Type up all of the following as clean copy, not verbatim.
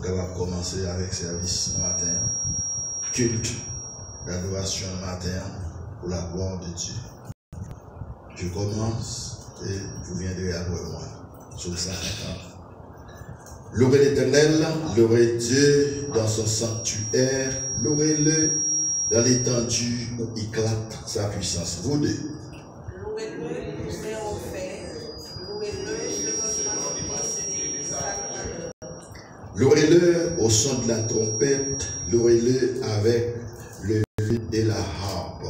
Nous allons commencer avec service ce matin, culte, l'adoration le matin pour la gloire de Dieu. Je commence et vous viendrez après moi sur le 150. Louez l'Éternel, louez Dieu dans son sanctuaire, louez-le dans l'étendue où éclate sa puissance. Vous deux. Louez-le, louez en fait, louez-le, louez-le au son de la trompette, louez-le avec le luth et la harpe.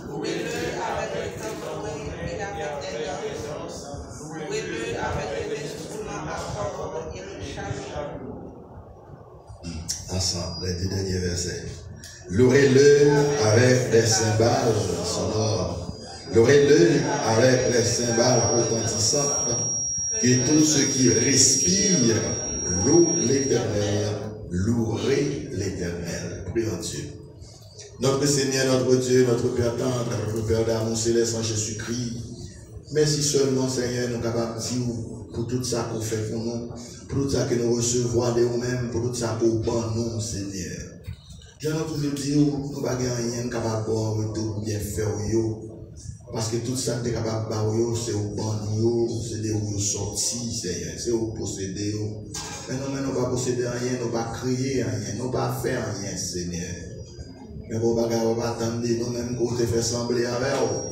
Louez-le avec le tambourin et avec les danses. Louez-le avec les instruments à cordes et le chameau. Ensemble, les deux derniers versets. Louez-le avec les cymbales sonores. Louez-le avec les cymbales retentissantes. Que tous ceux qui respirent louent l'Éternel. Louez l'Éternel. Prions Dieu. Notre Seigneur, notre Dieu, notre Père tendre, notre Père d'amour céleste en Jésus-Christ. Merci seulement, Seigneur, nous sommes capables de dire pour tout ça qu'on fait pour nous, pour tout ça que nous recevons de nous-mêmes, pour tout ça qu'on prend nous, Seigneur. Je n'ai toujours dit, nous ne sommes pas rien capable de retour bien faire, parce que tout ça que nous sommes capables de faire, c'est au bon nous, c'est de où sortir, Seigneur, c'est où posséder. Mais nous ne pas posséder rien, nous ne pas créer rien, nous ne pas faire rien, Seigneur. Mais pour ne pas attendre nous-mêmes qu'on te fait sembler avec vous.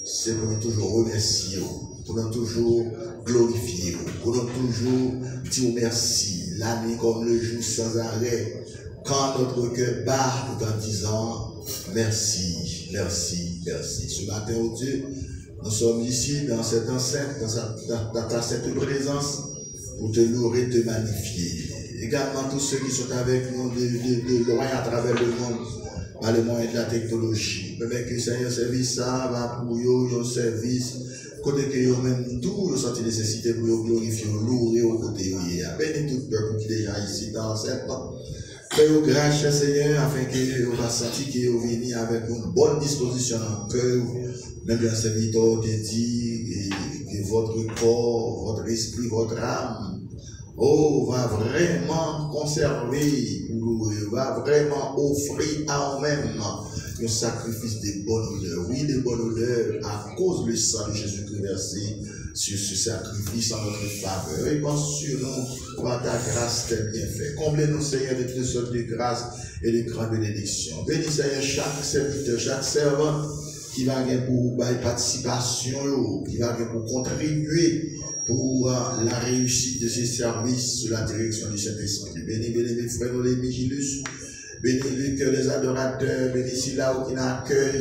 C'est pour nous toujours remercier, pour nous toujours glorifier, pour nous toujours dire merci, la nuit comme le jour sans arrêt, quand notre cœur bat tout en disant merci, merci, merci. Ce matin, oh Dieu, nous sommes ici dans cette enceinte, dans ta cette présence, pour te louer, te magnifier. Également tous ceux qui sont avec nous de loin à travers le monde, par les moyens de la technologie. Mais que Seigneur service ça va pour eux, service, côté que eux même tout, ils sont nécessité pour glorifier, louer au côté où il y a. Bénis tout le peuple qui est déjà ici dans cette temps. Fais-nous grâce, Seigneur, afin que vous va sentir que vous venez avec une bonne disposition en cœur. Même bien serviteur te dit que votre corps, votre esprit, votre âme, va vraiment conserver, va vraiment offrir à nous-mêmes un sacrifice de bonne odeur. Oui, de bonne odeur à cause du sang de Jésus-Christ versé sur ce sacrifice en notre faveur. Et pense sur nous par ta grâce, tes bienfaits. Comblez-nous, Seigneur, de toutes sortes de grâces et de grandes bénédictions. Bénis, Seigneur, chaque serviteur, chaque servant qui va gagner pour participation, qui va gagner pour contribuer pour la réussite de ces services sous la direction du Saint-Esprit. Bénis mes frères, les Vigilus, bénis le cœur des adorateurs, bénis si là où il y a un cœur,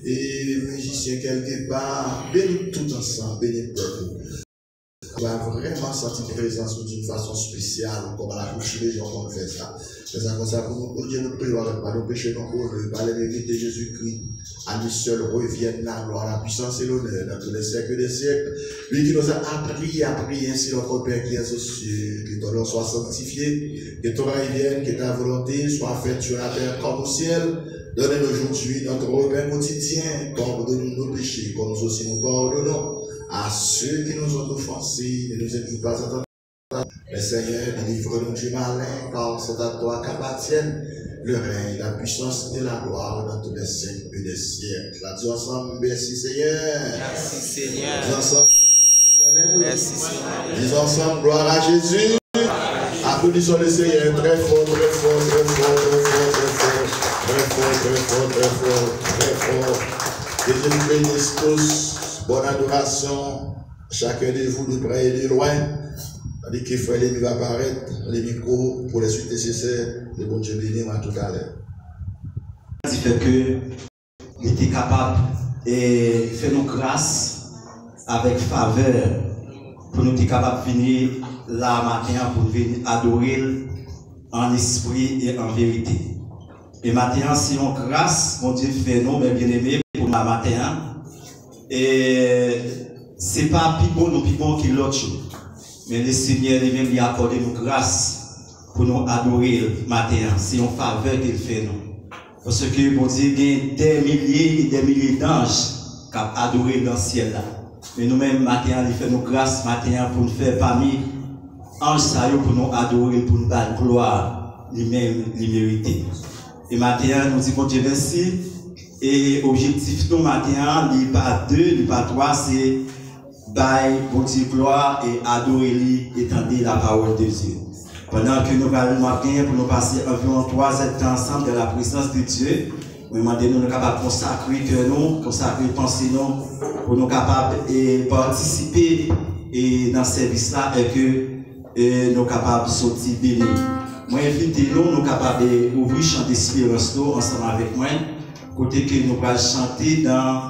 et les musiciens quelque part, bénis tout ensemble, bénis le peuple. On va vraiment sentir présence d'une façon spéciale, comme à la bouche des gens qu'on fait ça. C'est ça comme ça pour nous, Dieu nous prions par nos péchés, par les mérites de Jésus-Christ. À lui seul revienne la gloire, la puissance et l'honneur dans tous les siècles des siècles. Lui qui nous a appris à prier ainsi notre Père qui est aux cieux, que ton nom soit sanctifié, que ton règne vienne, que ta volonté soit faite sur la terre comme au ciel. Donne-nous aujourd'hui notre repas quotidien, pardonne-nous nos péchés, comme nous aussi nous pardonnons à ceux qui nous ont offensés, ne nous invite pas à tentation. Mais Seigneur, délivre-nous du malin, car c'est à toi qu'appartiennent le règne, la puissance et la gloire dans tous les siècles et des siècles. La Dieu ensemble, merci Seigneur. Merci Seigneur. Dis ensemble, Merci Seigneur. dis ensemble, gloire à Jésus. Applaudissons le Seigneur très fort, très fort, très fort, très fort, très fort, très fort, très fort, très fort, très fort. Que Dieu nous bénisse tous. Bonne adoration. Chacun de vous de près et de loin. Tandis que frère Lémi va apparaître, les micros pour les suites nécessaires. Le bon Dieu béni à tout à l'heure. Ce qui fait que nous étions capables de faire nos grâces avec faveur pour nous être capables de venir là matin pour venir adorer en esprit et en vérité. Et maintenant, si on grâce, mon Dieu fait nous, mes bien-aimés, pour la matin. Et c'est pas plus bon que l'autre chose. Mais le Seigneur lui-même lui a accordé nos grâces pour nous adorer le matin. C'est une faveur qu'il fait nous. Parce que mon Dieu, il y a des milliers d'anges qui adorent dans le ciel là. Mais nous-mêmes, matin, il fait nos grâces matin pour nous faire parmi ange ça pour nous adorer, pour nous donner gloire, lui-même, lui mériter. Et maintenant, nous disons Dieu merci. Et objectif nous matin, il n'y a pas 2, il n'y a pas 3, c'est bailler pour Dieu gloire et adorer lui, étendre la parole de Dieu. Pendant que nous allons matin pour nous passer environ 3 heures ensemble dans la présence de Dieu, nous demandons nous sommes capables de consacrer que nous, consacrer pensée nous, pour nous capables de participer et dans ce service-là et que nous sommes capables de sortir bénis. Moi, invitez-nous, nous sommes capables d'ouvrir le chant d'espérance ensemble avec moi. Côté que nous allons chanter dans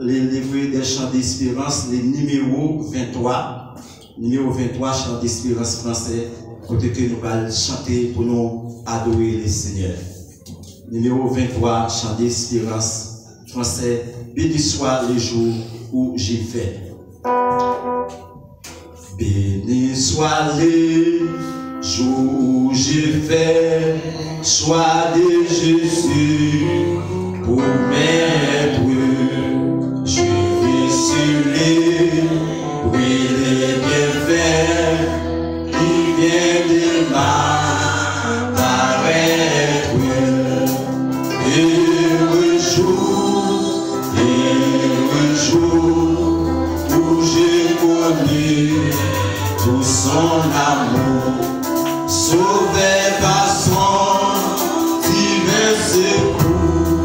les livres des chants d'espérance, les numéro 23. Numéro 23, chant d'espérance français. Côté que nous allons chanter pour nous adorer le Seigneur. Numéro 23, chant d'espérance français. Béni soit le jour où j'ai fait. Béni soit le jour où j'ai fait, soit de Jésus. Pour m'être, je vis sur les bruits des bienfaits qui viennent de m'apparaître. Heureux jour où j'ai connu tout son amour, sauvé par son divin secours.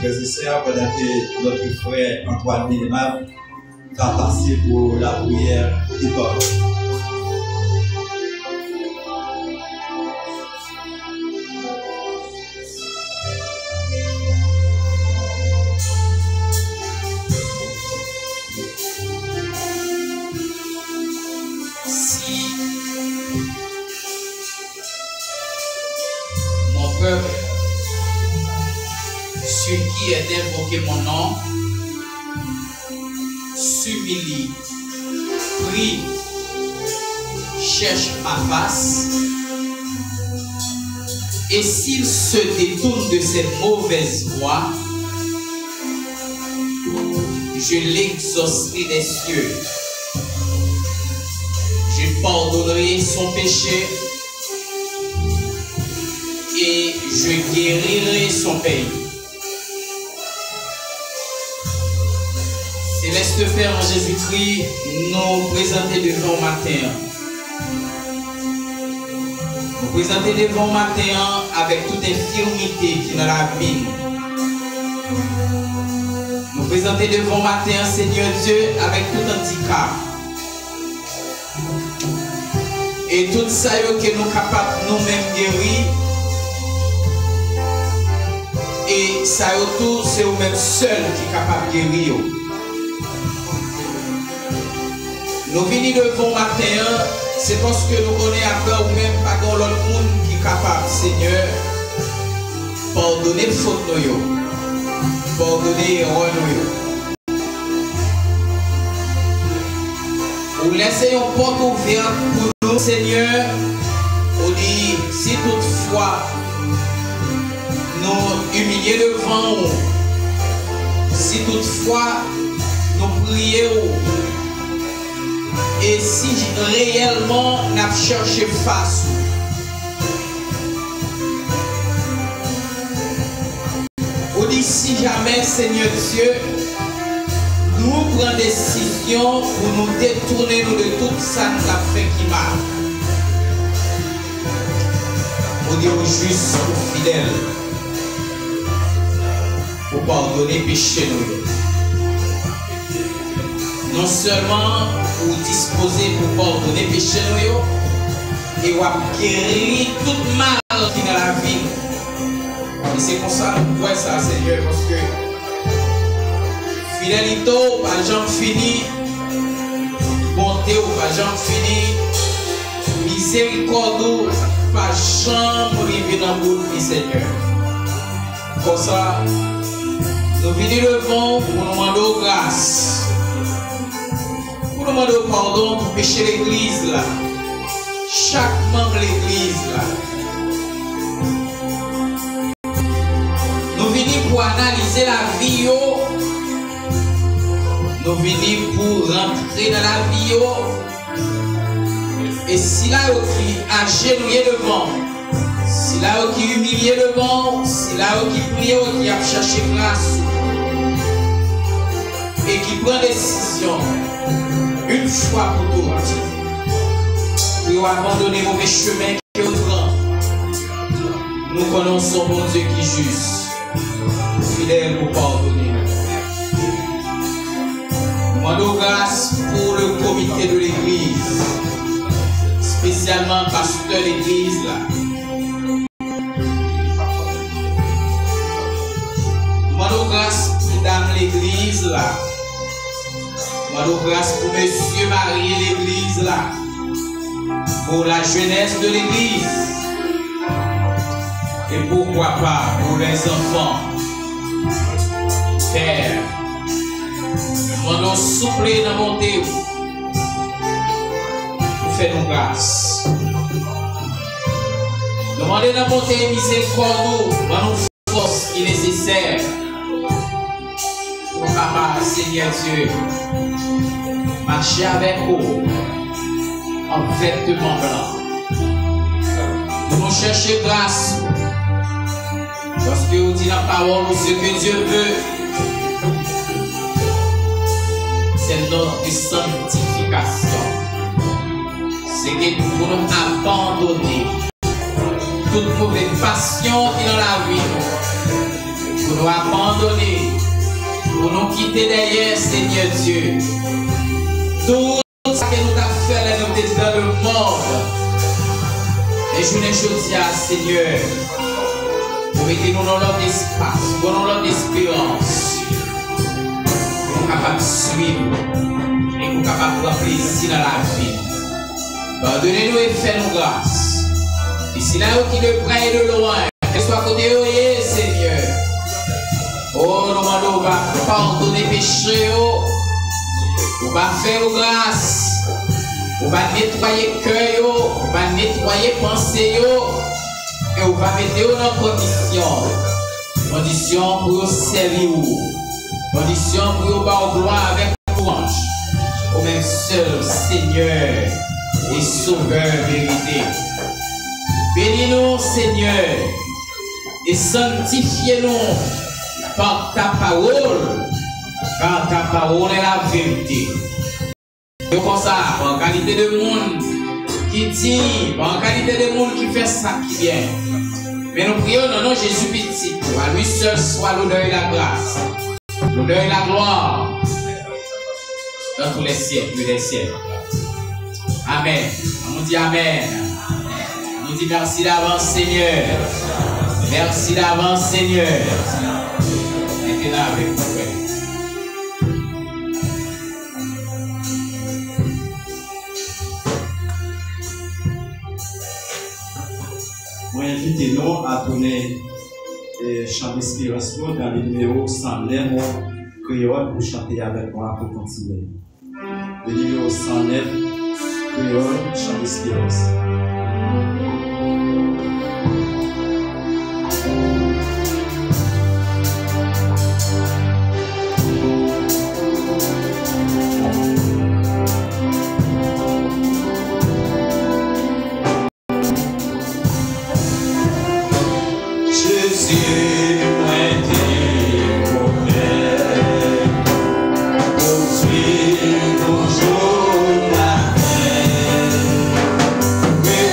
frères et sœurs, pendant que notre frère Antoine Bénémab va passer pour la prière des paroles. Si mon peuple, celui qui est invoqué mon nom, s'humilie, prie, cherche ma face, et s'il se détourne de ses mauvaises voies, je l'exaucerai des cieux. Je pardonnerai son péché et je guérirai son pays. Céleste Père en Jésus-Christ, nous présenter devant matin. Nous présenter devant matin avec toute infirmité qui est dans la vie. Nous présenter devant matin, Seigneur Dieu, avec tout handicap. Et tout ça que nous sommes capables nous-mêmes guérir. Et ça tout, c'est nous-mêmes seuls qui sommes capables de guérir. Nous venons devant matin, c'est parce que nous connaissons après ou même pas dans l'autre monde qui est capable, Seigneur, pardonner les fautes nous, pardonner les erreurs nous. Ou laissez une porte ouverte pour nous, Seigneur, on dit, si toutefois nous humilions devant vous, si toutefois nous prions, et si réellement nous avons cherché face, on dit si jamais, Seigneur Dieu, nous prenons décision pour nous détourner de tout ça que nous avons fait qui mal. On dit au juste, au fidèle, pour pardonner péché nous. Non seulement pour disposer pour pardonner péché nous, et pour guérir tout mal qui est dans la vie. Et c'est comme ça que nous voyons ça, Seigneur, parce que fidélité, pas jamais fini, bonté, pas jamais fini, miséricorde, pas jamais arriver dans le bout du Seigneur. Comme ça, nous venons devant pour nous demander grâce. Pour nous demander pardon pour pécher l'église là. Chaque membre de l'église là. Nous venons pour analyser la vie. Nous venons pour rentrer dans la vie. Et si là qui agenouillé devant, si là qui humilié devant, si là qui prie, qui a cherché grâce et qui prend décision une fois pour toutes pour abandonner mauvais chemin qui est au grand. Nous connaissons bon Dieu qui est juste, fidèle pour pardonner. Nous demandons grâce pour le comité de l'église, spécialement pasteur d'église là. Nous demandons grâce pour dame l'église là. Nous demandons grâce pour monsieur Marie l'église là. Pour la jeunesse de l'église. Et pourquoi pas pour les enfants. Père, nous demandons souple dans mon Dieu. Pour faire nos grâces. Demandez dans mon Dieu miséricorde, dans force qui est nécessaire. Pour Papa, Seigneur Dieu, marcher avec vous en vêtements blancs. Nous cherchons grâce. Parce que vous dites la parole, ce que Dieu veut, c'est notre sanctification. C'est que pour nous abandonner toute mauvaise passion qui est dans la vie, pour nous abandonner, pour nous quitter derrière, Seigneur Dieu. Tout ce que nous avons fait là, nous étions dans le monde. Et je ne dis à Seigneur, pour mettre nous dans l'autre espace, pour nous l'autre espérance, pour nous capables de suivre et pour nous capables de prendre plaisir dans la vie. Pardonnez-nous et faites-nous grâce. Ici là, qui de près et de loin, que ce soit à côté de vous, Seigneur. Oh, nous demandons, pardonner péché, on va faire grâce, on va nettoyer le cœur, on va nettoyer la pensée, et on va mettre dans condition pour servir, condition pour avoir gloire avec louange, au même seul Seigneur et Sauveur vérité. Bénis-nous, Seigneur, et sanctifiez-nous par ta parole, car ta parole est la vérité. Et comme ça, en qualité de monde qui dit, en qualité de monde qui fait ça qui vient. Mais nous prions dans nom Jésus petit, à lui seul soit l'honneur et la grâce, l'honneur et la gloire, dans tous les siècles des siècles. Amen. On nous dit Amen. On nous dit merci d'avance, Seigneur. Merci d'avance, Seigneur. Mettez là avec vous. Moi, invitez-nous à tourner chant d'espérance dans le numéro 109 créole pour chanter avec moi pour continuer. Le numéro 109 créole chant d'espérance. With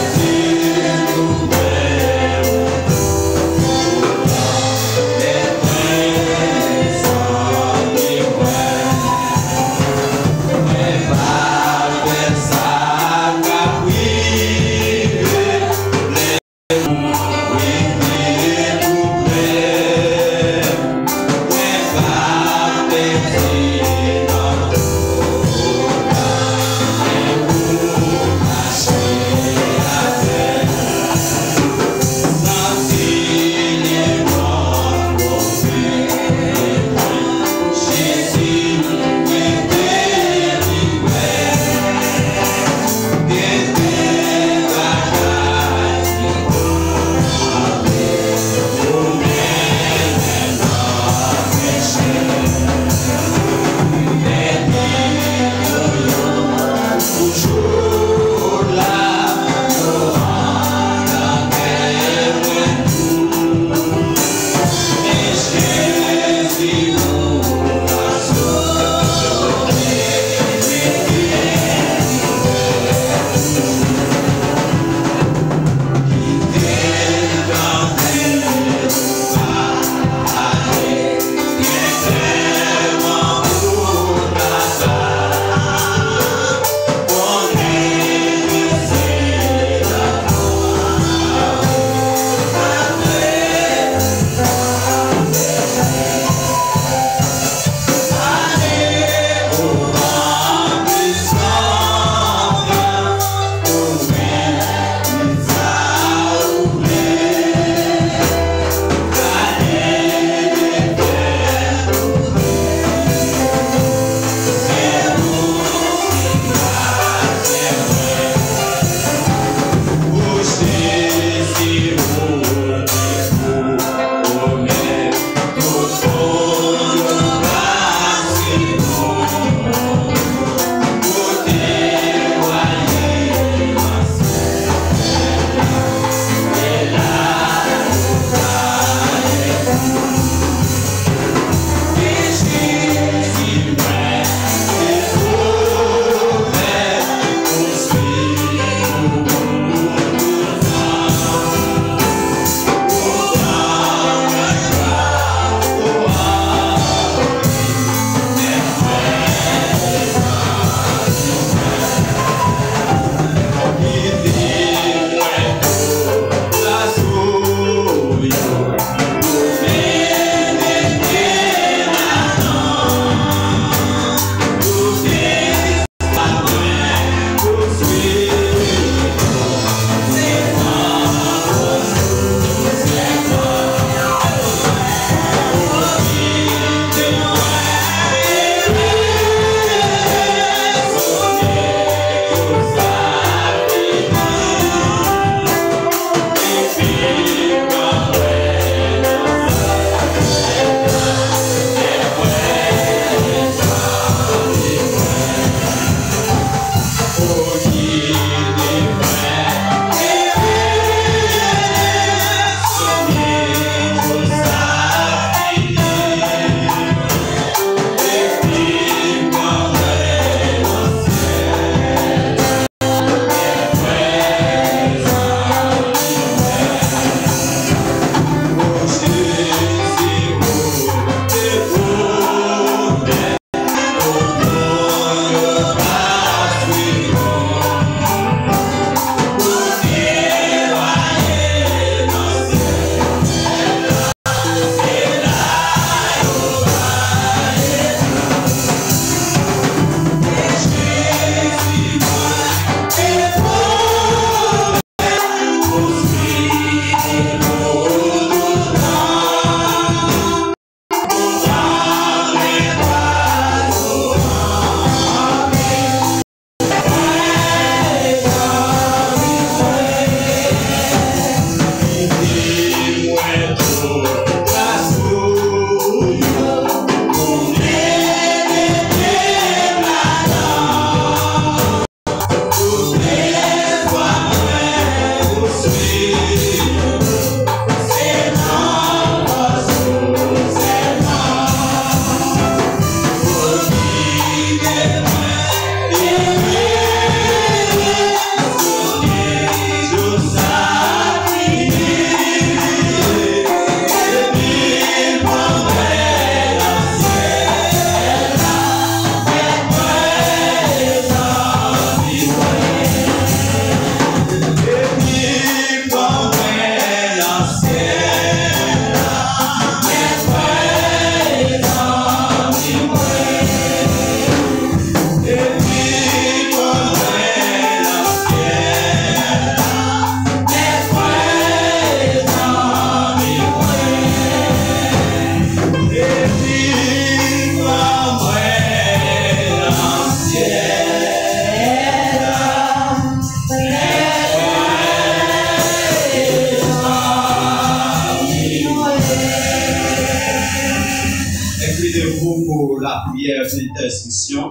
prière d'intercession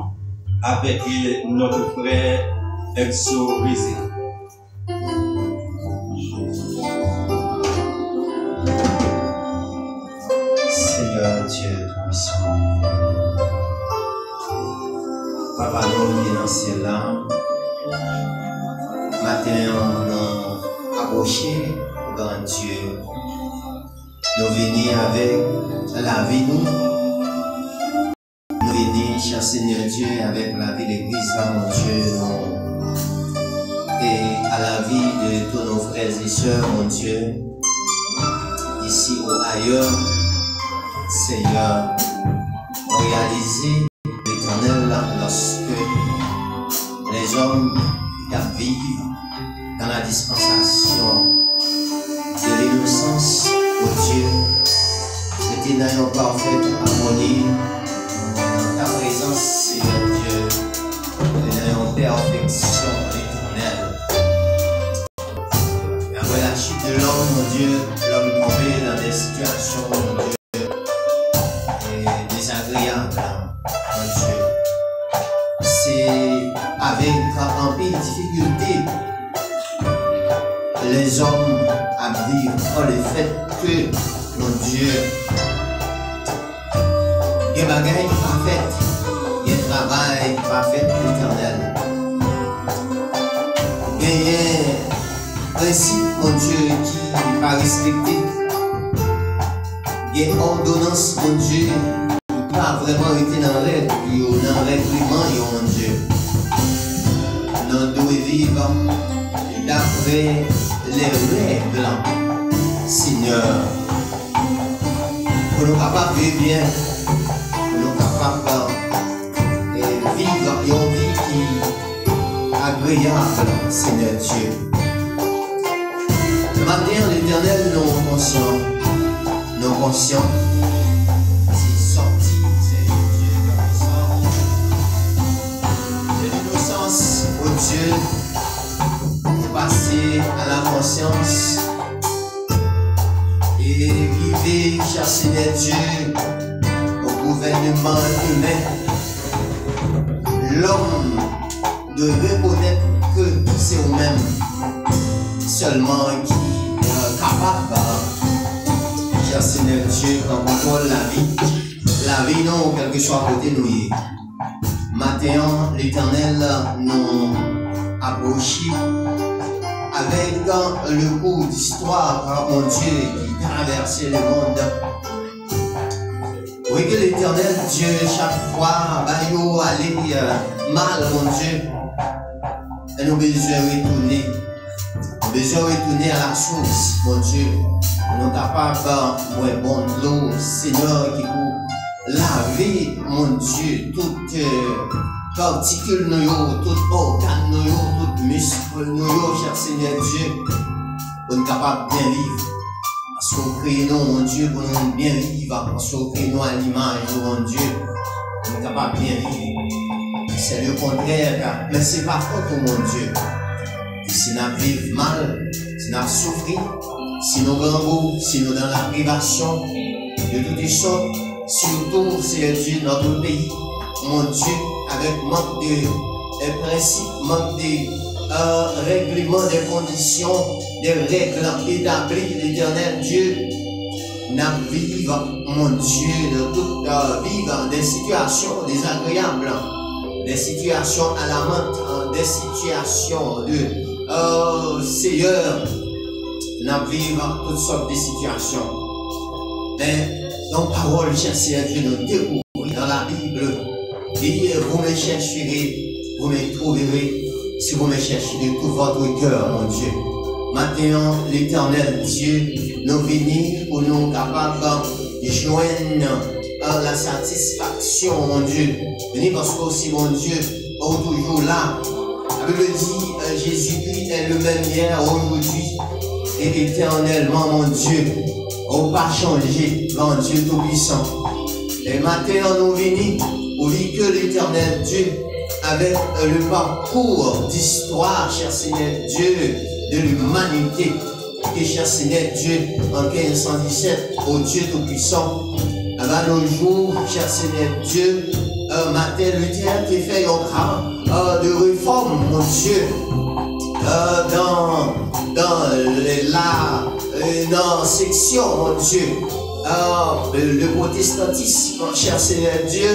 avec notre frère Exo Brésil. Seigneur Dieu Tout-Puissant, Papa nous qui est dans le ciel là, matin on a approché grand Dieu, nous venons avec la vie nous venons, cher Seigneur Dieu, avec la vie de l'Église là, mon Dieu, et à la vie de tous nos frères et sœurs, mon Dieu, ici ou ailleurs. Seigneur, réaliser l'Éternel lorsque les hommes vivent dans la dispensation de l'innocence au Dieu, c'était dans une parfaite harmonie dans ta présence, Seigneur Dieu, et dans une perfection éternelle. Après la chute de l'homme, mon Dieu, l'homme tombé dans des situations, mon Dieu, désagréable, mon Dieu. C'est avec un peu de difficulté les hommes à vivre le fait que, mon Dieu, il y a des bagailles parfaites, il y a un travail parfait éternel. Il y a un principe, mon Dieu, qui n'est pas respecté. Il y a une ordonnance, mon Dieu, pas vraiment été dans le règlement, mon Dieu. Nous devons vivre d'après les règles, Seigneur. Pour nous capables de vivre bien, pour nous capables de vivre une vie qui est agréable, Seigneur Dieu. Le matin, l'Éternel, nous sommes conscients. Nous sommes conscients. Dieu, passer à la conscience et arriver, cher Seigneur Dieu, au gouvernement humain. L'homme doit reconnaître que c'est eux-mêmes seulement qui est capable, cher Seigneur Dieu, quand on contrôle la vie non, quel que soit côté nous. Maintenant, l'Éternel nous approche avec le cours d'histoire, mon Dieu, qui traversait le monde. Oui, que l'Éternel Dieu, chaque fois, va nous aller mal, mon Dieu. Et nous besoin retourner. Nous besoin retourner à la source, mon Dieu. Nous sommes capables de bon de l'eau, Seigneur, qui pour laver, mon Dieu, toute particule, tout organe, tout muscle, cher Seigneur Dieu, pour nous capables de bien vivre. Parce qu'on crée nous, mon Dieu, pour nous bien vivre. Parce qu'on crée nous à l'image, mon Dieu, pour nous capables de bien vivre. C'est le contraire, mais c'est pas faute, mon Dieu. Et si nous vivons mal, si nous souffrons, si nous avons si nous dans la privation, de toutes les sortes, surtout, c'est Dieu, notre pays, mon Dieu, avec manque de principes, manque de règlement des conditions, des règles établies, l'Éternel Dieu, nous vivons, mon Dieu, de toute vivre des situations désagréables, des situations à la menthe, des situations de Seigneur, nous vivons toutes sortes de situations. Mais dans la parole, cher Seigneur Dieu, nous découvrons dans la Bible, et vous me chercherez, vous me trouverez, si vous me cherchez de tout votre cœur, mon Dieu. Maintenant, l'Éternel Dieu, nous venons pour nous capables de joindre la satisfaction, mon Dieu. Venez parce que aussi, mon Dieu, est toujours là. La Bible dit, Jésus-Christ est le même hier, aujourd'hui, et éternellement, mon Dieu. On pas changer, mon Dieu Tout-Puissant. Et maintenant, nous venons pour dire que l'Éternel Dieu, avec le parcours d'histoire, cher Seigneur Dieu, de l'humanité, que cher Seigneur Dieu, en 1517, au Dieu Tout-Puissant, avant nos jours, cher Seigneur Dieu, Martin Luther qui fait un grand de réforme, mon Dieu, dans la section, mon Dieu, le protestantisme, cher Seigneur Dieu,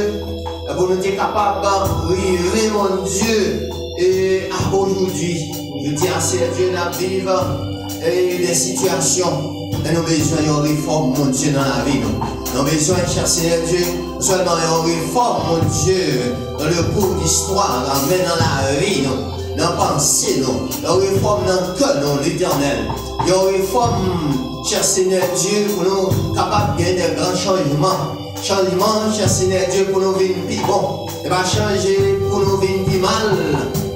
pour nous être capables d'arriver, mon Dieu, et à aujourd'hui, je dis à Seigneur Dieu, nous vivons des situations, et nous avons besoin d'une réforme, mon Dieu, dans la vie. Nous avons besoin, cher Seigneur Dieu, seulement une réforme, mon Dieu, dans le cours d'histoire, mais dans la vie, dans la pensée, une réforme dans le cœur, l'Éternel. Une réforme, cher Seigneur Dieu, pour nous capables de gagner des grands changements. Changement, cher Seigneur Dieu, pour nous venir plus bon. Et pas changer pour nous venir plus mal,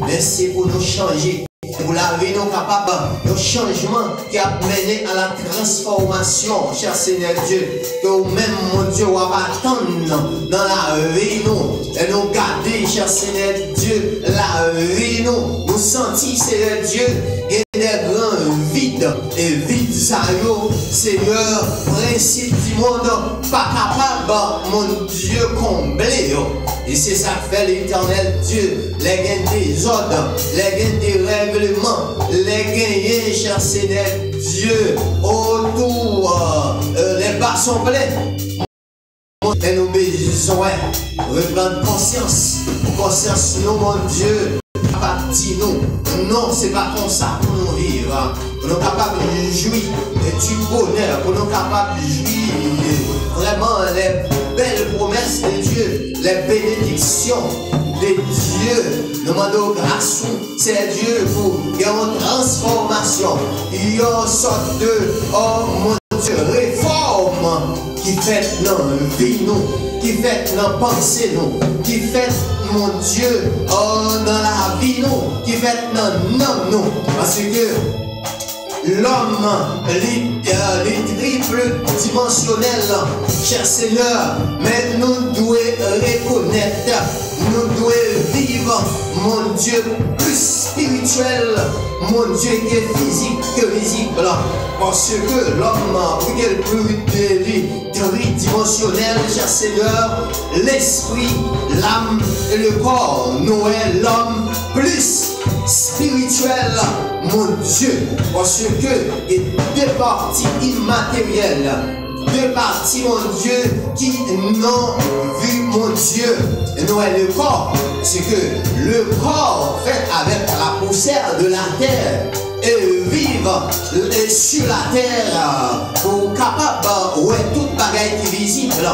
mais c'est pour nous changer. Pour la vie, nous capables de changement qui a mené à la transformation, cher Seigneur Dieu, que vous-même, mon Dieu, vous attendre dans la vie, nous, et nous garder, cher Seigneur Dieu, la vie, nous sentir, Seigneur Dieu, et des grands vides, et vides, ça Seigneur, principe du monde, pas capable, mon Dieu, combler. Et c'est ça que fait l'Éternel Dieu, les gains des ordres, les gains des règlements, les gains, cher Seigneur Dieu, autour, les bas sont pleins. Et nous besoin de reprendre conscience, nous, mon Dieu, dit nous, non, c'est pas comme ça pour nous vivre. Pour nous capables de jouir du bonheur, pour nous capables de jouir vraiment les belles promesses de Dieu, les bénédictions de Dieu. Nous demandons grâce, c'est Dieu pour qu'il y ait une transformation, il y a une sorte de, oh mon Dieu, réforme qui fait dans la vie, nous, qui fait dans la pensée, nous, qui fait, mon Dieu, oh, dans la vie, nous, qui fait dans l'homme, nous, parce que l'homme, les triple dimensionnel, cher Seigneur, mais nous devons reconnaître, nous devons vivre, mon Dieu, plus spirituel, mon Dieu, qui est physique que visible, parce que l'homme, qui est plus tridimensionnel, cher Seigneur, l'esprit, l'âme et le corps, nous est l'homme plus spirituel, mon Dieu, parce que il y a deux parties immatérielles, deux parties, mon Dieu, qui n'ont vu, mon Dieu, nous est le corps, c'est que le corps fait avec la poussière de la terre et vivre sur la terre pour capable ouais toute bagaille qui est visible,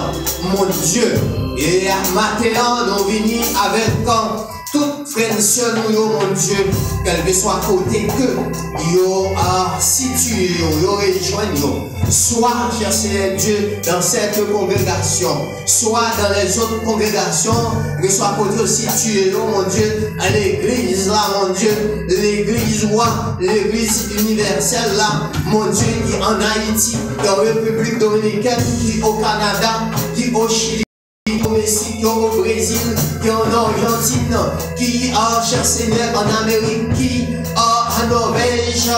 mon Dieu. Et à matin, nous venons avec toute frère sœur, mon Dieu, qu'elle soit côté que yo situé, yo rejoignent, soit, cher Seigneur Dieu, dans cette congrégation, soit dans les autres congrégations, que soit côté situé, mon Dieu, à l'église là, mon Dieu, l'église roi, l'église universelle là, mon Dieu, qui en Haïti, dans la République dominicaine, qui au Canada, qui au Chili, au Mexique, au Brésil, qui en Argentine, qui cher Seigneur en Amérique, qui en Norvège,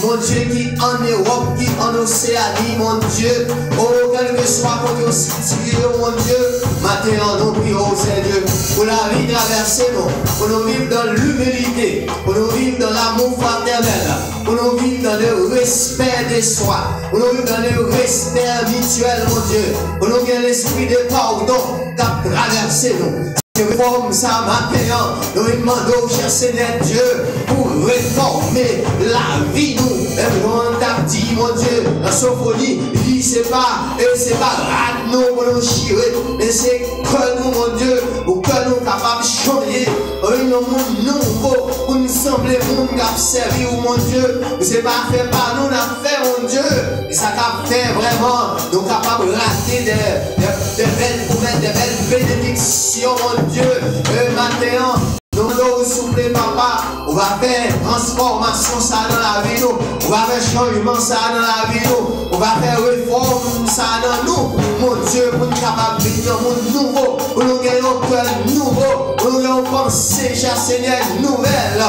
mon Dieu, qui en Europe, qui en Océanie, mon Dieu, oh, quel que soit côté situé, mon Dieu, maintenant nous prions, Seigneur, pour la vie traversée, pour nous vivre dans l'humilité, pour nous vivre dans l'amour fraternel, pour nous vivre dans le respect de soi, pour nous vivre dans le respect mutuel, mon Dieu, pour nous gagner l'esprit de pardon qui a traversé nous. Réforme ça maintenant, nous demandons, cher Seigneur Dieu, pour réformer la vie, nous. Même quand on dit, mon Dieu, la symphonie, il dit, c'est pas rad nous pour nous chirer, mais c'est que nous, mon Dieu, pour que nous capables de changer, un monde nouveau, pour nous sembler monde qui a servi, mon Dieu, mais c'est pas fait par nous, on a fait, mon Dieu, et ça a fait vraiment, nous capables de rater des belles promesses, des belles bénédictions, mon Dieu, et maintenant, nous nous souffler, papa, on va faire transformation ça dans la vie, nous, on va faire changement ça dans la vie, nous, on va faire réforme ça dans nous, mon Dieu, pour nous capables de vivre un monde nouveau, pour nous gagner un cœur nouveau, pour nous gagner une pensée, cher Seigneur, nouvelle.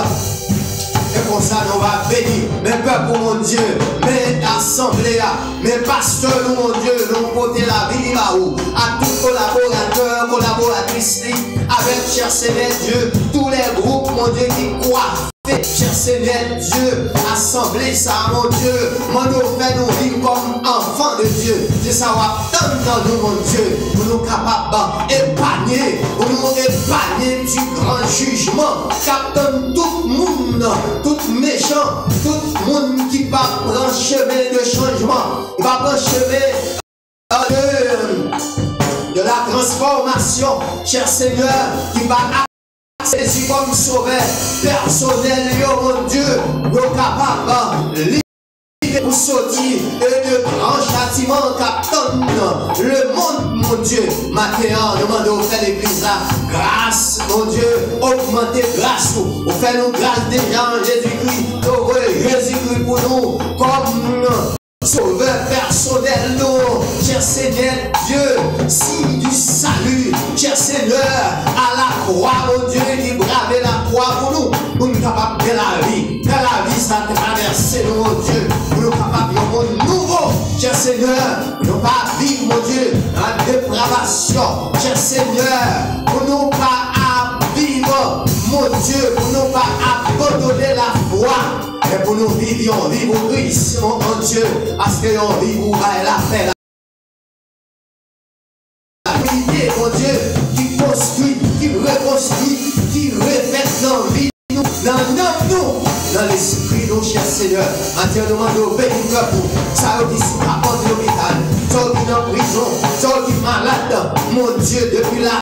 Et pour ça, nous va bénir mes peuples, mon Dieu, mes assemblées, mes pasteurs, mon Dieu, nous porter la vie à tout collaborateur, collaboratrice, Seigneur Dieu, tous les groupes, mon Dieu, qui croient. Cher Seigneur Dieu, assemblée ça, mon Dieu, mon nous fait nous vivre comme enfants de Dieu. C'est ça, on attend dans nous, mon Dieu, pour nous capables d'épargner, pour nous épargner du grand jugement. Captain tout le monde, tout méchant, tout le monde qui va prendre chemin de changement, qui va prendre chemin de la transformation, cher Seigneur, qui va Jésus comme sauveur personnel, mon Dieu, nous capable de pour sortir de grands châtiments qu'attendent le monde, mon Dieu. Maintenant, nous demandons au faire l'église là, grâce, mon Dieu, augmenter grâce, au faire nous grâce déjà en Jésus-Christ, heureux Jésus-Christ pour nous, comme sauveur personnel, nous, cher Seigneur Dieu, signe du salut, cher Seigneur, à la croix, mon Dieu, qui bravait la croix pour nous sommes capables de la vie, ça traverse nous, mon Dieu, nous sommes capables de un monde nouveau, cher Seigneur, nous pas vivre, mon Dieu, en dépravation, cher Seigneur, pour nous pas vivre, mon Dieu, pour nous pas abandonner la foi. Et pour nous vivre au Christ, mon Dieu, parce que nous vivons la paix, la vérité, mon Dieu, qui construit, qui reconstruit, qui refait dans vie, nous, dans l'esprit, nous, cher Seigneur. En Dieu, nous demandons bénir pour ça qui sont à porte de l'hôpital, ça qui est en prison, ça qui est malade, mon Dieu, depuis la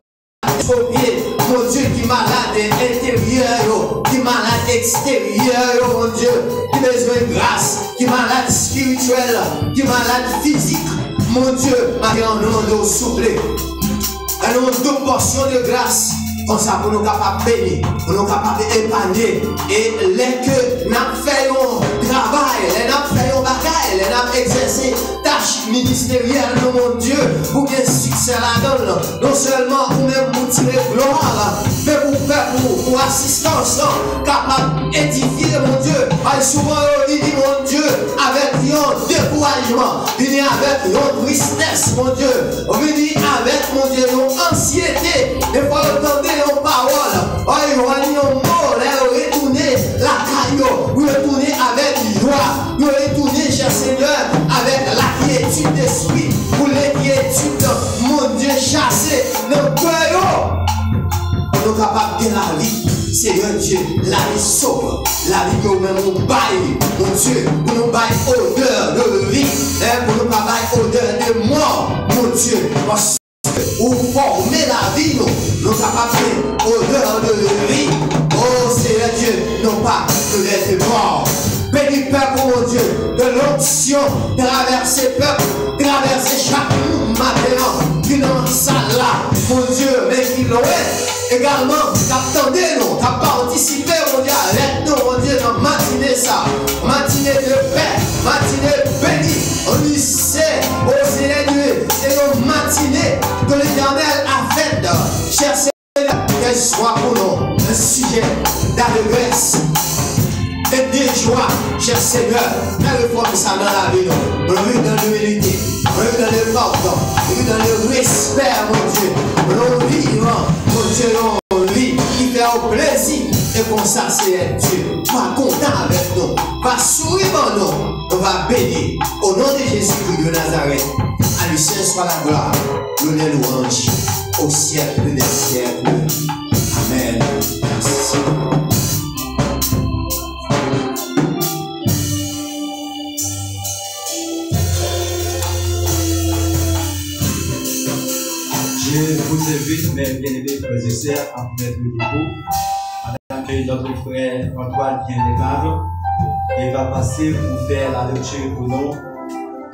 mon Dieu, qui est malade intérieur, qui est malade extérieur, mon Dieu, qui a besoin de grâce, qui est malade spirituel, qui est malade physique, mon Dieu, maintenant nous demandons souple, nous demandons deux portions de grâce, comme ça pour nous capables de bénir, pour nous capables d'épargner, et les que nous faisons travail, les nous faisons bagaille, les nous exercer tâches ministérielles, mon Dieu, pour qu'il y ait succès là-dedans, non seulement pour même pour tirer gloire, mais pour faire pour assistance, capable d'édifier, mon Dieu. Souvent, on dit, mon Dieu, avec un découragement, venir avec une tristesse, mon Dieu, venir avec, mon Dieu, une anxiété, et pour entendre nos paroles, on un mot, retourner la caillou, retourner avec joie, retourner, cher Seigneur, avec la quiétude d'esprit, pour l'inquiétude, mon Dieu, chasser nos cœurs. Nous sommes capables de la vie, Seigneur Dieu, la vie sobre, la vie que nous-mêmes nous baillons, mon Dieu, pour nous bailler odeur de vie, pour nous pas bailler odeur de mort, mon Dieu, parce que pour former la vie, nous sommes capables d'odeur de vie, oh Seigneur Dieu, non pas de l'être mort. Béni peuple, mon Dieu, de l'onction, traverser peuple, traverser chaque matin, qui dans la salle là, mon Dieu, mais qui l'ont également, t'attendez nous, t'as participé, mon Dieu, avec nous, mon Dieu, dans matinée ça, matinée de paix, matinée bénie, on y sait, oh Seigneur Dieu, c'est une matinée que l'Éternel a faite, cher Seigneur, qu'elle soit pour nous un sujet d'allégresse. Et de joie, cher Seigneur, quelle fois que ça dans la vie, on vit dans l'humilité, on vit dans le pardon, on vit dans le respect, mon Dieu, on vit, mon Dieu, on vit, qui fait au plaisir, et comme ça, c'est Dieu, pas content avec nous, pas sourire en nous, on va bénir, au nom de Jésus-Christ de Nazareth, à lui seul soit la gloire, l'honneur, louange, au siècle des siècles. Amen. Merci. Je vous invite, mes bien-aimés frères et sœurs, à vous mettre debout. Madame, notre frère Antoine vient des tables et va passer pour faire la lecture pour nous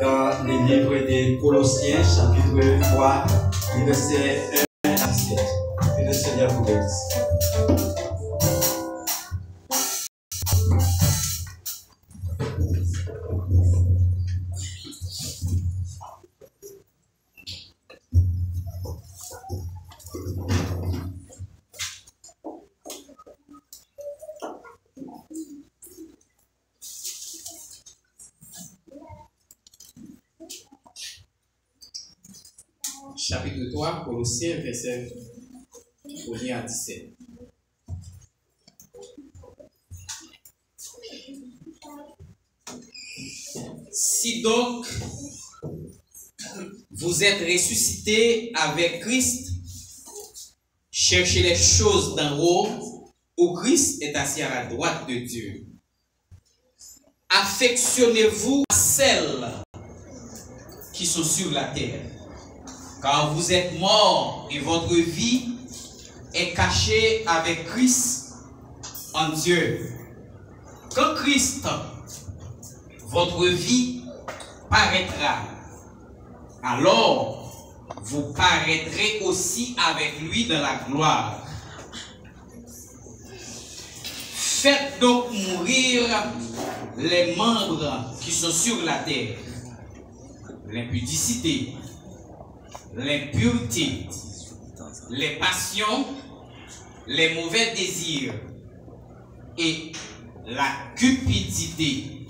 dans les livres des Colossiens, chapitre 3, versets 1 à 17. Que le Seigneur vous bénisse. Chapitre 3, Colossiens, 1er à 17. Si donc vous êtes ressuscités avec Christ, cherchez les choses d'en haut, où Christ est assis à la droite de Dieu. Affectionnez-vous à celles qui sont sur la terre, car vous êtes morts et votre vie est cachée avec Christ en Dieu. Quand Christ, votre vie, paraîtra, alors vous paraîtrez aussi avec lui dans la gloire. Faites donc mourir les membres qui sont sur la terre: l'impudicité, l'impureté, les passions, les mauvais désirs et la cupidité,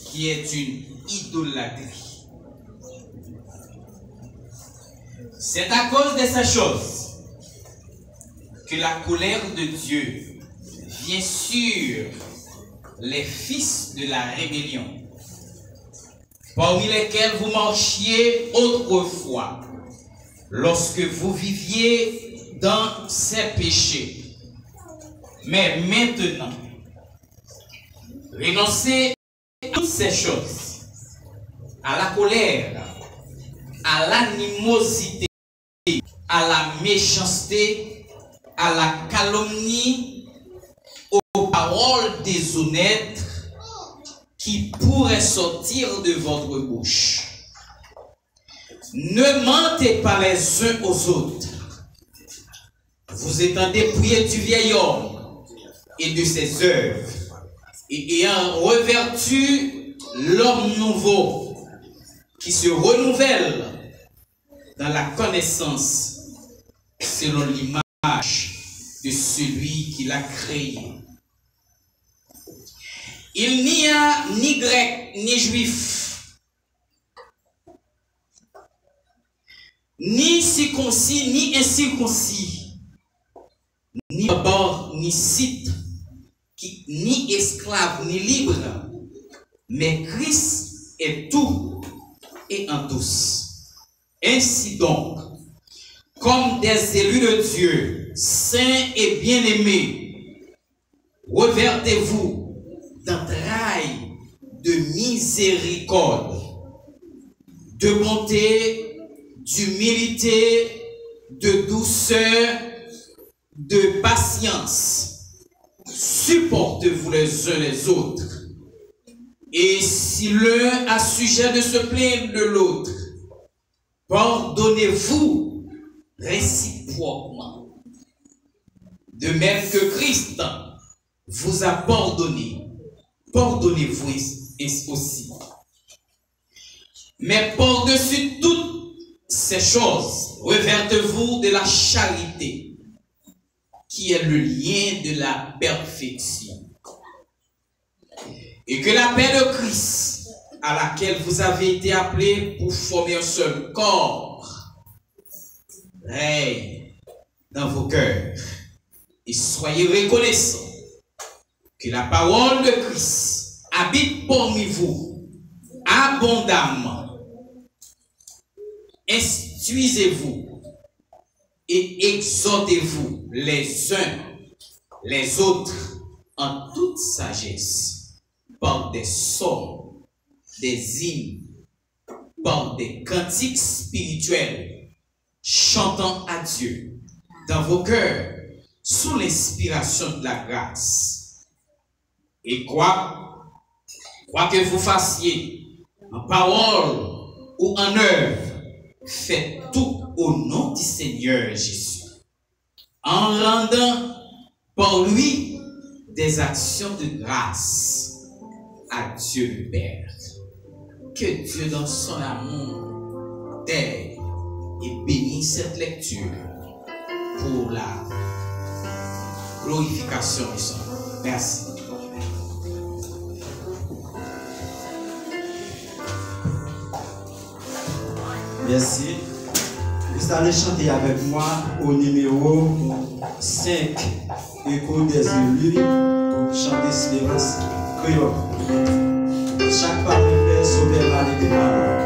qui est une idolâtrie. C'est à cause de ces choses que la colère de Dieu vient sur les fils de la rébellion, parmi lesquels vous marchiez autrefois, lorsque vous viviez dans ces péchés. Mais maintenant, renoncez à toutes ces choses, à la colère, à l'animosité, à la méchanceté, à la calomnie, aux paroles déshonnêtes qui pourraient sortir de votre bouche. Ne mentez pas les uns aux autres. Vous étant dépouillés du vieil homme et de ses œuvres, et ayant revêtu l'homme nouveau qui se renouvelle dans la connaissance selon l'image de celui qui l'a créé. Il n'y a ni grec ni juif, ni circoncis ni incirconcis, ni barbare ni scythe, ni esclave ni libre, mais Christ est tout et en tous. Ainsi donc, comme des élus de Dieu, saints et bien-aimés, revêtez-vous d'entrailles de miséricorde, de bonté, d'humilité, de douceur, de patience. Supportez-vous les uns les autres. Et si l'un a sujet de se plaindre de l'autre, pardonnez-vous réciproquement. De même que Christ vous a pardonné, pardonnez-vous aussi. Mais par-dessus toutes ces choses, revêtez-vous de la charité, qui est le lien de la perfection. Et que la paix de Christ, à laquelle vous avez été appelés pour former un seul corps, règne dans vos cœurs. Et soyez reconnaissants que la parole de Christ habite parmi vous abondamment. Instruisez-vous et exhortez-vous les uns les autres en toute sagesse, par des psaumes, des hymnes, par des cantiques spirituels, chantant à Dieu dans vos cœurs sous l'inspiration de la grâce. Et quoi que vous fassiez en parole ou en œuvre, faites tout au nom du Seigneur Jésus, en rendant par lui des actions de grâce à Dieu le Père. Que Dieu dans son amour t'aide et bénisse cette lecture pour la glorification de son nom. Merci. Merci. Vous allez chanter avec moi au numéro 5, Écho des élus, chanter silence créole. Chaque pas fait sauver la des paroles.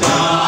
Oh,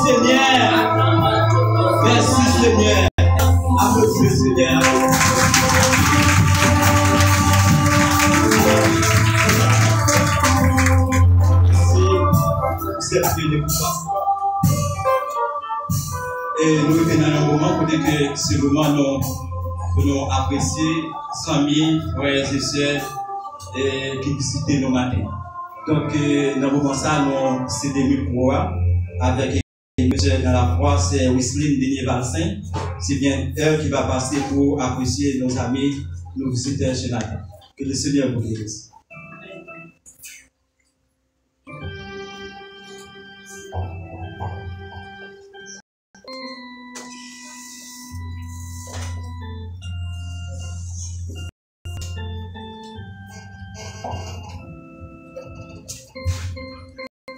Seigneur. Merci Seigneur. Applaudissez Seigneur. Merci. Et nous venons dans un moment pour dire que ce moment nous apprécier 100 000 frères et sœurs qui visitent nos matins. Donc, dans le moment ça, nous c'est des micros avec dans la croix, c'est Wisseline Denis-Valsin. C'est bien elle qui va passer pour apprécier nos amis, nos visiteurs chez Nathan. Que le Seigneur vous bénisse.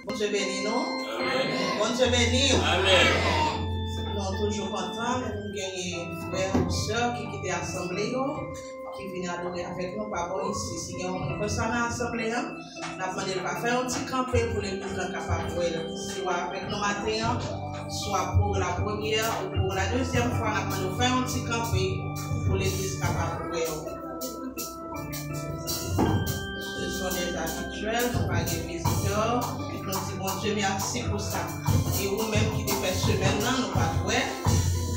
Bon Dieu béni nous. Bon Dieu béni. Amen. Nous sommes toujours contents. Nous avons frères ou sœurs qui quittent l'assemblée, qui viennent adorer avec nous. Pardon, ici, si on peut s'en assemblée, nous avons demandé de faire un petit campé pour les plus capables de soit avec nous matin, soit pour la première ou pour la deuxième fois. Nous avons demandé de faire un petit campé pour les plus capables de ce sont des habituels, ce ne sont pas des visiteurs. Nous disons, bon Dieu, merci pour ça. Et vous-même qui devez semaine, nous pas doués.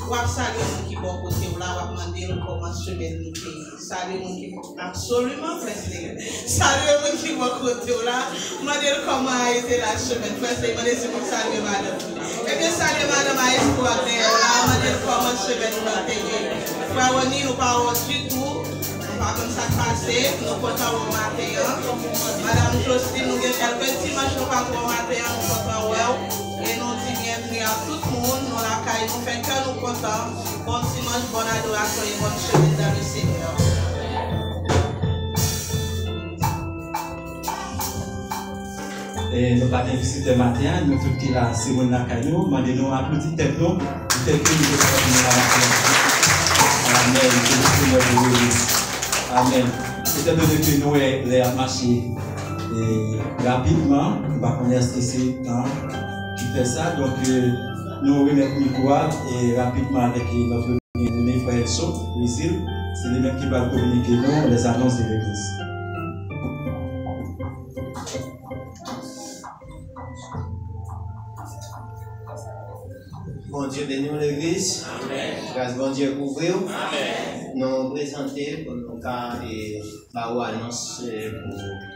Ou saluer nous qui vont côté là, ou demander comment semaine nous paye. Saluer nous qui vont absolument prester. Saluer nous qui vont côté là, demander comment a été la semaine. Prester, demander si vous saluer madame. Et bien saluer madame à espoir là, demander comment semaine nous a payé. Frère Oni, nous parlons du tout. Pas comme ça passé, nous comptons au matin. Madame Jocelyne, nous avons quelques dimanches, nous partons au matin, nous comptons au et nous disons bienvenue à tout le monde, nous la caille, nous faisons que nous comptons. Bon dimanche, bonne adoration et bonne semaine dans le Seigneur. Et nous partons ici ce matin, nous tous qui la Simone Nakayo, demandez-nous à petit tête nous, peut-être que nous devons la matin. Amen. Que le Seigneur vous bénisse. Amen. Étant donné que nous avons marché rapidement, on va connaître ici qui fait ça. Donc, nous remettons le micro et rapidement avec notre frère Chaud, Lucille. C'est les mêmes qui vont communiquer nous les annonces de l'église. Bon Dieu bénisse l'église. Amen. Grâce bon Dieu pour vous. Amen. Nous présenter pour nos cas et par annonce pour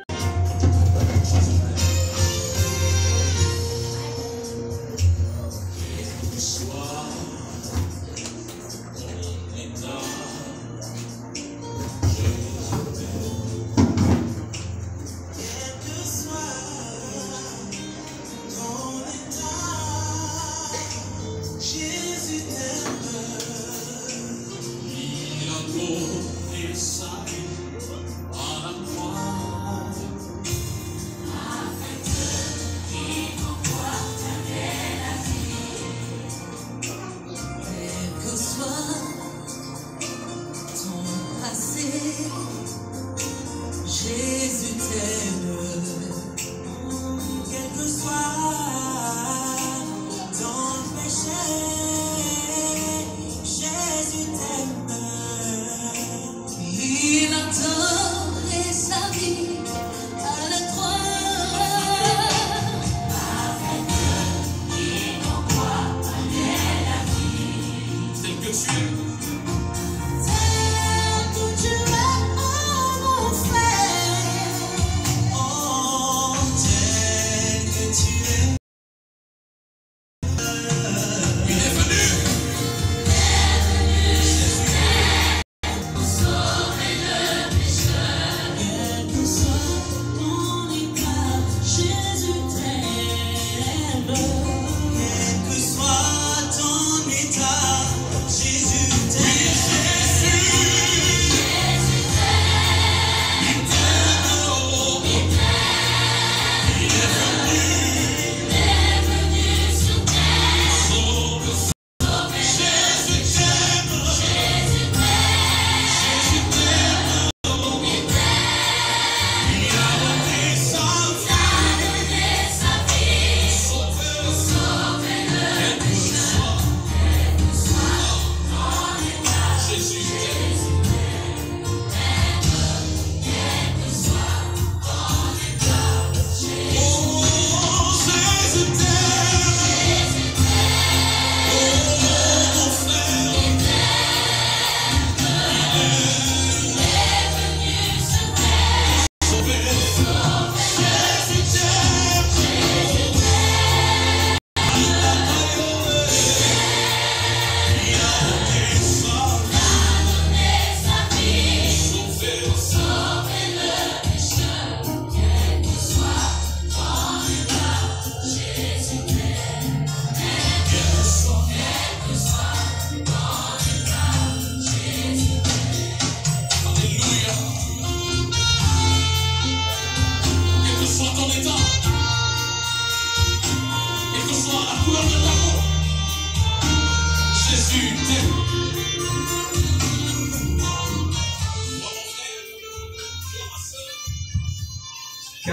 Inside, on a croix.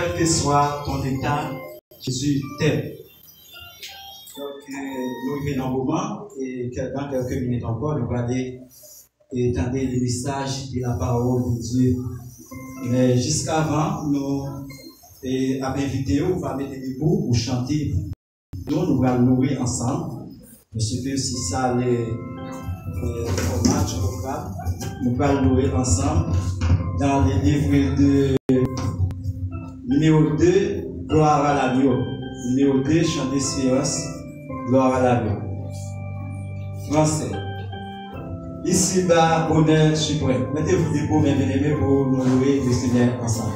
quel que soit ton état, Jésus t'aime. Donc, nous venons un moment et dans quelques minutes encore, nous allons étendre les messages de la parole de Dieu. Mais jusqu'avant, nous avons invité, on va mettre des mots pour chanter. Nous allons louer ensemble. Parce que c'est ça les formats du programme. Nous allons louer ensemble dans les livres de numéro 2, Gloire à l'agneau. Numéro 2, Chant d'espérance, Gloire à l'agneau. Français. Ici-bas, bonheur suprême. Mettez-vous debout, mes bien-aimés, pour nous louer le Seigneur ensemble.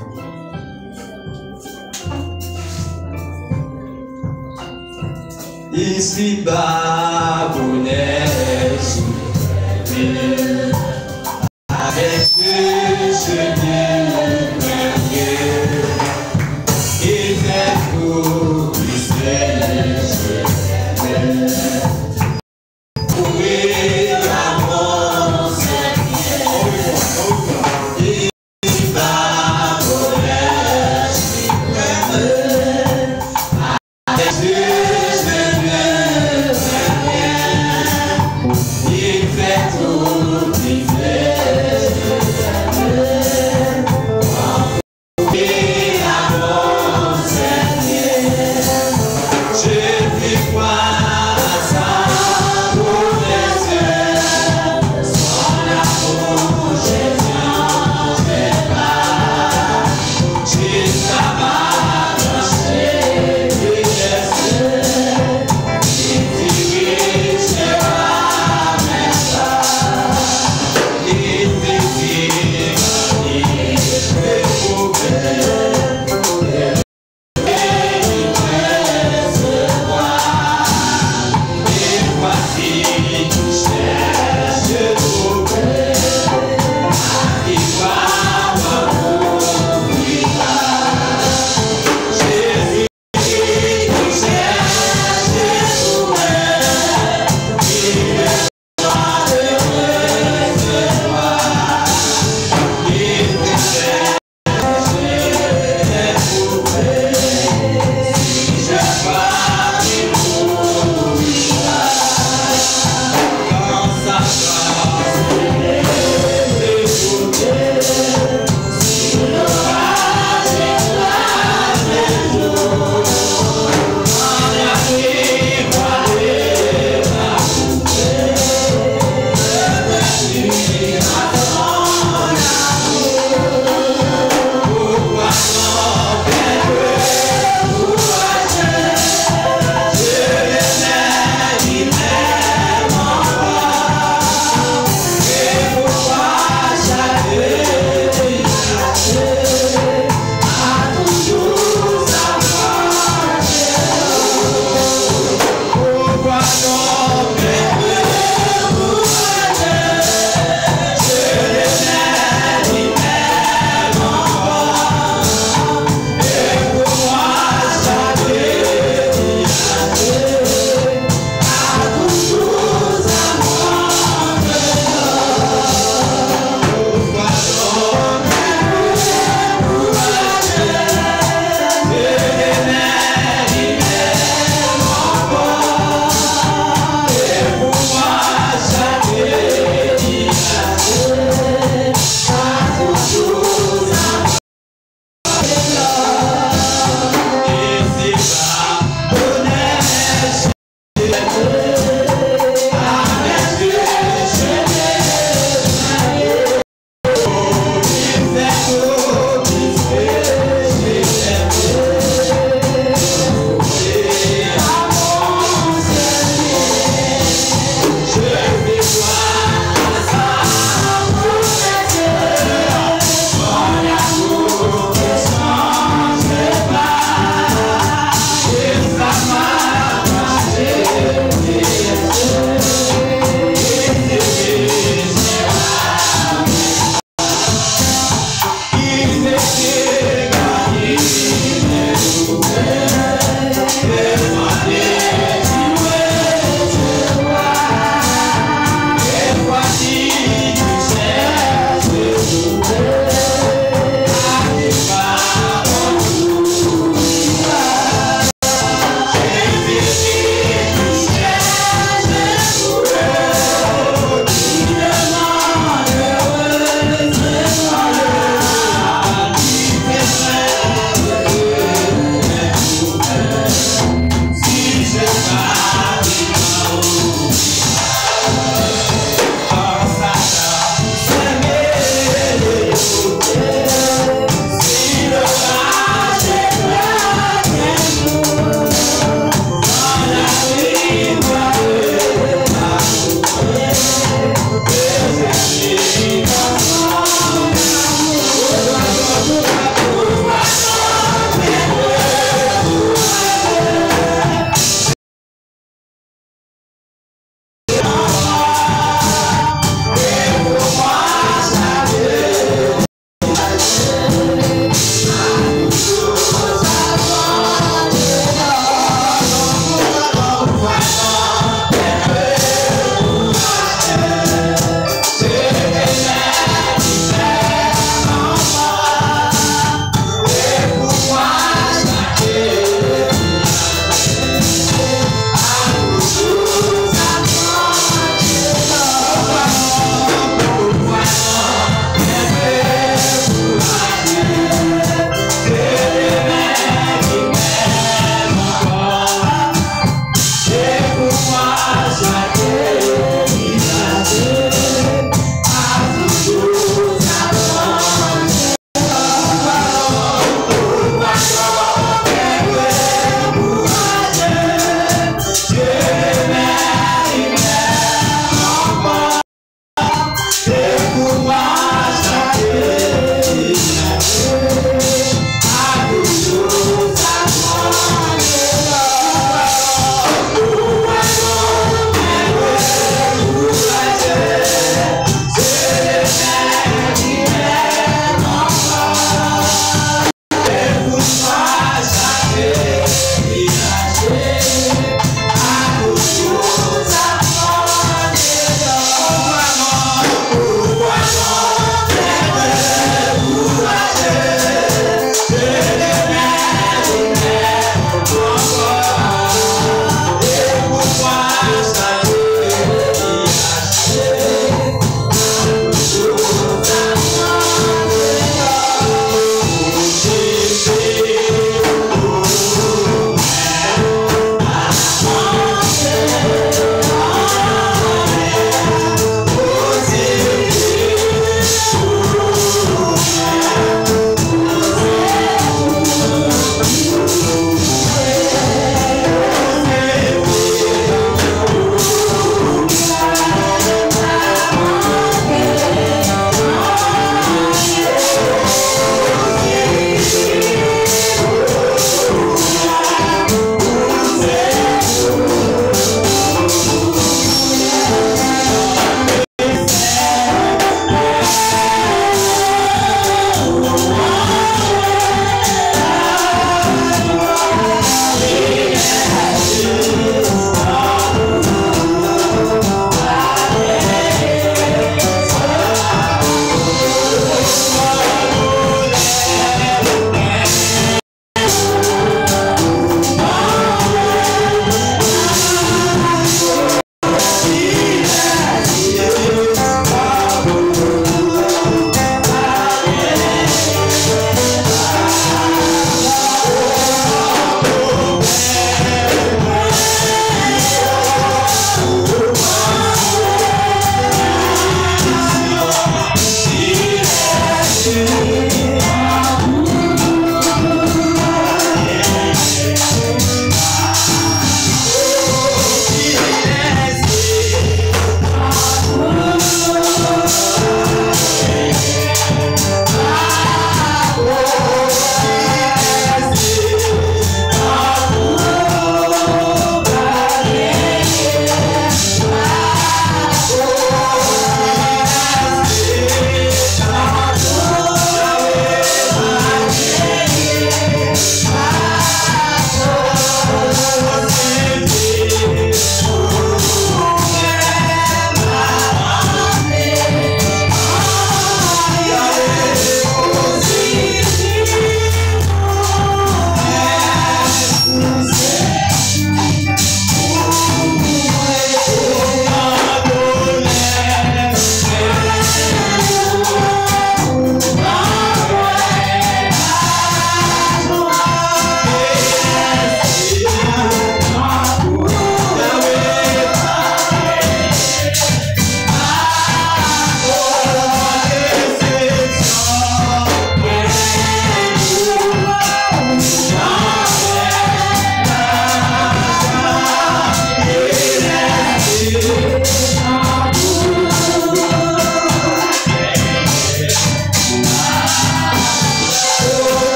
Ici-bas, bonheur suprême. Avec ce Dieu merveilleux, et fait pour Christ. Oui, l'amour, ici-bas, bonheur suprême. Avec ce Dieu merveilleux, il fait tout.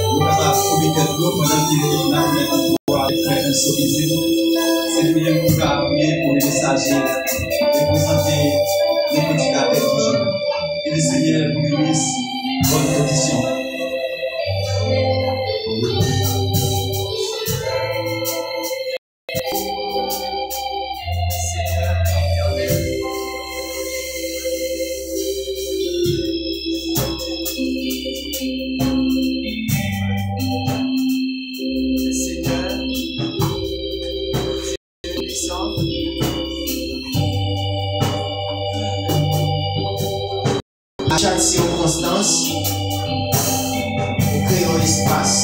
nous capables de communiquer de l'eau pendant qu'il est là, pour faire un solide. C'est bien pour prier pour les messagers et pour santé les petits gars toujours. Que le Seigneur vous bénisse. Bonne condition. À chaque circonstance, nous créons un espace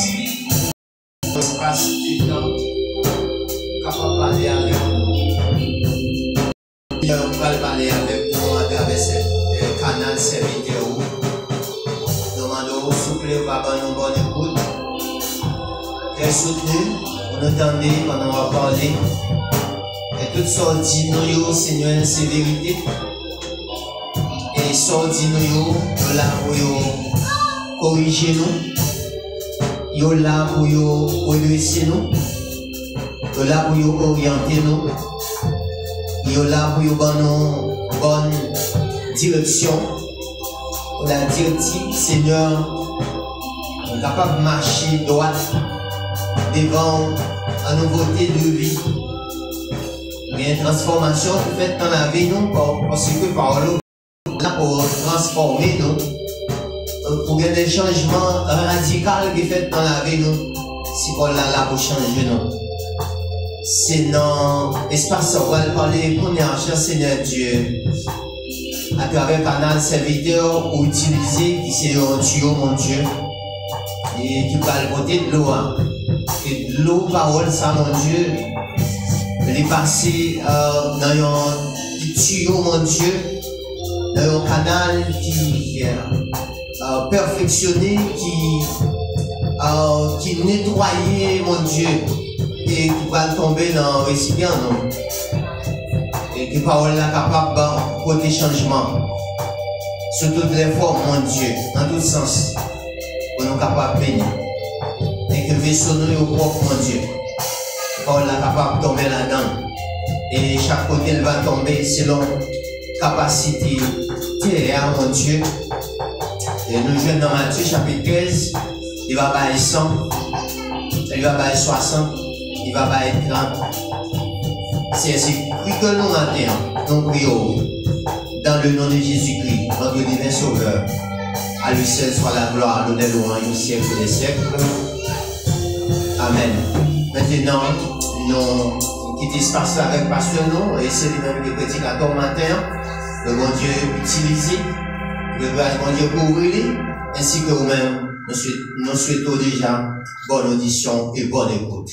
du temps, capable de parler avec nous. On va parler avec nous à travers ce canal serviteur. Nous demandons au souple, papa, nous bonne écoute. Très soutenu, on entendait pendant qu'on va parler. Et toutes sortes dit nous, Seigneur, c'est vérité. Et sorti nous, là pour corriger nous, yo là pour redresser nous, yo là pour orienter nous, yo là pour donner nous bonne direction, la directive Seigneur, capable de marcher droit devant la nouveauté de vie. Il y a une transformation qui fait dans la vie nous parce que par là pour transformer nous, pour qu'il y ait des changements radicaux qui fait dans la vie nous, si Paul là pour changer nous. C'est dans l'espace où on va parler pour nous, Seigneur Dieu, à travers le canal serviteur ou utiliser qui c'est un tuyau, mon Dieu, et qui va le côté de l'eau. Et de l'eau, parole, ça, mon Dieu, elle est passée dans un tuyau, mon Dieu. Un canal qui est perfectionné, qui nettoyait, mon Dieu, et qui va tomber dans le récipient, non? Et que parole là capable de porter changement sur toutes les formes, mon Dieu, dans tous sens, pour nous capables de bénir. Et que le vaisseau nous est propre, mon Dieu. Parole là capable de tomber là-dedans. Et chaque côté, elle va tomber selon capacité. Mon Dieu, et nous jouons dans Matthieu chapitre 13, il va bailler 100, il va bailler 60, il va bailler 30. C'est ainsi que nous maintenant, nous prions dans le nom de Jésus-Christ, notre divin Sauveur. À lui seul soit la gloire, l'honneur, louange au siècle des siècles. Amen. Maintenant, nous quittons ce espace avec passion, nous, et c'est lui-même qui prédit à ton matin. Le bon Dieu utilisé, le bon Dieu couvrir, ainsi que vous-même, nous souhaitons déjà bonne audition et bonne écoute.